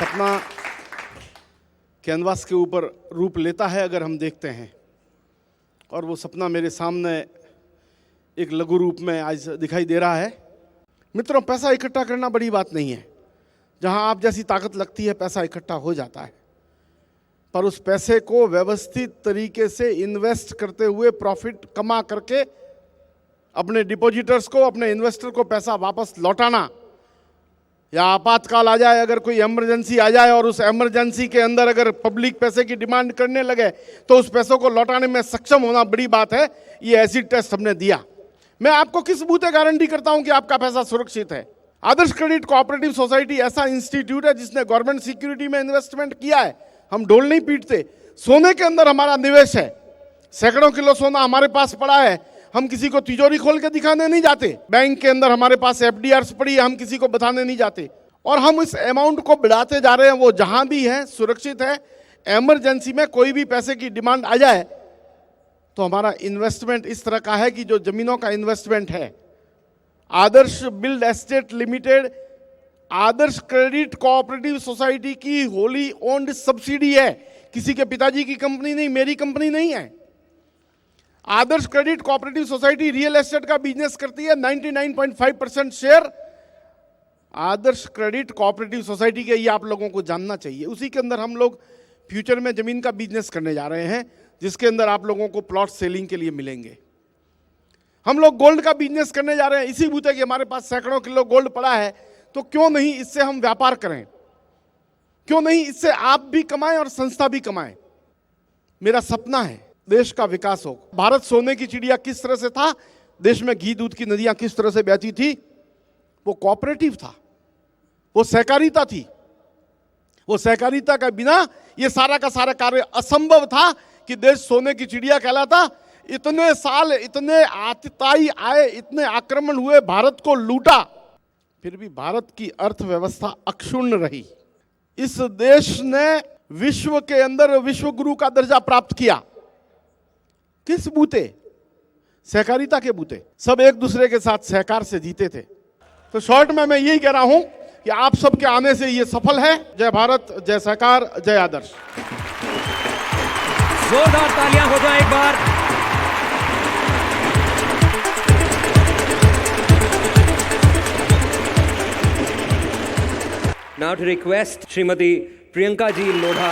सपना कैनवास के ऊपर रूप लेता है अगर हम देखते हैं, और वो सपना मेरे सामने एक लघु रूप में आज दिखाई दे रहा है। मित्रों, पैसा इकट्ठा करना बड़ी बात नहीं है। जहां आप जैसी ताकत लगती है पैसा इकट्ठा हो जाता है, पर उस पैसे को व्यवस्थित तरीके से इन्वेस्ट करते हुए प्रॉफिट कमा करके अपने डिपॉजिटर्स को, अपने इन्वेस्टर को पैसा वापस लौटाना, या आपातकाल आ जाए, अगर कोई इमरजेंसी आ जाए और उस इमरजेंसी के अंदर अगर पब्लिक पैसे की डिमांड करने लगे तो उस पैसों को लौटाने में सक्षम होना बड़ी बात है। ये एसिड टेस्ट हमने दिया। मैं आपको किस बूते गारंटी करता हूं कि आपका पैसा सुरक्षित है? आदर्श क्रेडिट कोऑपरेटिव सोसाइटी ऐसा इंस्टीट्यूट है जिसने गवर्नमेंट सिक्योरिटी में इन्वेस्टमेंट किया है। हम ढोल नहीं पीटते। सोने के अंदर हमारा निवेश है। सैकड़ों किलो सोना हमारे पास पड़ा है। हम किसी को तिजोरी खोल के दिखाने नहीं जाते। बैंक के अंदर हमारे पास एफडीआर पड़ी है, हम किसी को बताने नहीं जाते। और हम इस अमाउंट को बढ़ाते जा रहे हैं। वो जहां भी है सुरक्षित है। इमरजेंसी में कोई भी पैसे की डिमांड आ जाए तो हमारा इन्वेस्टमेंट इस तरह का है कि जो जमीनों का इन्वेस्टमेंट है, आदर्श बिल्ड एस्टेट लिमिटेड आदर्श क्रेडिट कोऑपरेटिव सोसाइटी की होली ओन्ड सब्सिडी है। किसी के पिताजी की कंपनी नहीं, मेरी कंपनी नहीं है। Adarsh credit cooperative society real estate का बिजनेस करती है। 99.5% share Adarsh credit cooperative society के, ये आप लोगों को जानना चाहिए। उसी के अंदर हम लोग फ्यूचर में जमीन का बिजनेस करने जा रहे हैं, जिसके अंदर आप लोगों को प्लॉट सेलिंग के लिए मिलेंगे। हम लोग गोल्ड का बिजनेस करने जा रहे हैं। इसी बूते कि हमारे पास सैकड़ों किलो गोल्ड पड़ा है, तो क्यों नहीं इससे हम व्यापार करें? क्यों नहीं इससे आप भी कमाएं और संस्था भी कमाएं? मेरा सपना है देश का विकास हो। भारत सोने की चिड़िया किस तरह से था, देश में घी दूध की नदियां किस तरह से बहती थी, वो कोऑपरेटिव था, वो सहकारिता थी। वो सहकारिता के बिना ये सारा का सारा कार्य असंभव था कि देश सोने की चिड़िया कहलाता। इतने साल इतने आतताई आए, इतने आक्रमण हुए, भारत को लूटा, फिर भी भारत की अर्थव्यवस्था अक्षुण्ण रही। इस देश ने विश्व के अंदर विश्व गुरु का दर्जा प्राप्त किया। किस बूते? सहकारिता के बूते। सब एक दूसरे के साथ सहकार से जीते थे। तो शॉर्ट में मैं यही कह रहा हूं कि आप सबके आने से ये सफल है। जय भारत, जय सहकार, जय आदर्श। जोरदार तालियां हो जाए एक बार। Now to request Srimati Priyanka ji Lodha